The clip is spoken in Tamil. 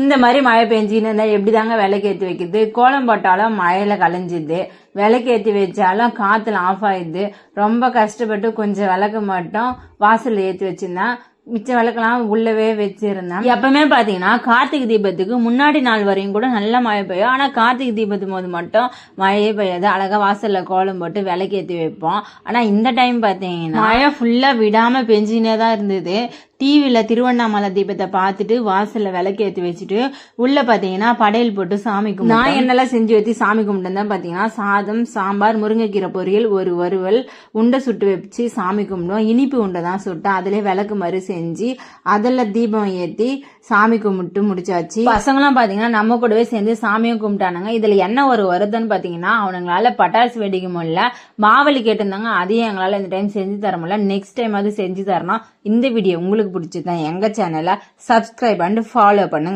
இந்த மாதிரி மழை பெஞ்சின்னு இருந்தா எப்படிதாங்க விளக்கேற்றி வைக்கிறது? கோலம் போட்டாலும் மழையில கலைஞ்சிது, விளக்கேற்றி வச்சாலும் காத்துல ஆஃப் ஆயிடுது. ரொம்ப கஷ்டப்பட்டு கொஞ்சம் விளக்கு மட்டும் வாசல்ல ஏற்றி வச்சிருந்தேன். மிச்ச விளக்கெல்லாம் உள்ளவே வச்சிருந்தேன். எப்பவுமே பாத்தீங்கன்னா கார்த்திகை தீபத்துக்கு முன்னாடி நாள் வரையும் கூட நல்ல மழை பெய்யும். ஆனா கார்த்திகை தீபத்து போது மட்டும் மழையே பெய்யாது. அழகா வாசல்ல கோலம் போட்டு விளக்கேற்றி வைப்போம். ஆனா இந்த டைம் பாத்தீங்கன்னா மழை ஃபுல்லா விடாம பெஞ்சினே தான் இருந்தது. டிவியில் திருவண்ணாமலை தீபத்தை பார்த்துட்டு வாசலில் விளக்கேற்றி வச்சுட்டு உள்ளே பார்த்தீங்கன்னா படையல் போட்டு சாமி கும்பிட்டு நான் என்னெல்லாம் செஞ்சு வச்சு சாமி கும்பிட்டு பார்த்தீங்கன்னா சாதம், சாம்பார், முருங்கைக்கீரை பொரியல், ஒரு வறுவல், உண்டை சுட்டு வச்சு சாமி கும்பிடுவோம். இனிப்பு உண்டை தான் சுட்டு அதிலே விளக்கு மாதிரி செஞ்சு அதில் தீபம் ஏற்றி சாமி கும்பிட்டு முடிச்சாச்சு. பசங்களாம் பார்த்தீங்கன்னா நம்ம கூடவே சேர்ந்து சாமியும் கும்பிட்டானுங்க. இதில் என்ன ஒரு வருதுன்னு பார்த்தீங்கன்னா அவனுங்களால பட்டாசு வெடிக்க முடியல. மாவலி கேட்டிருந்தாங்க, அதையும் எங்களால் இந்த டைம் செஞ்சு தர முடியல. நெக்ஸ்ட் டைம் அது செஞ்சு தரணும். இந்த வீடியோ உங்களுக்கு பிடிச்சிருந்தா எங்க சேனலை சப்ஸ்கிரைப் அண்ட் ஃபாலோ பண்ணுங்க.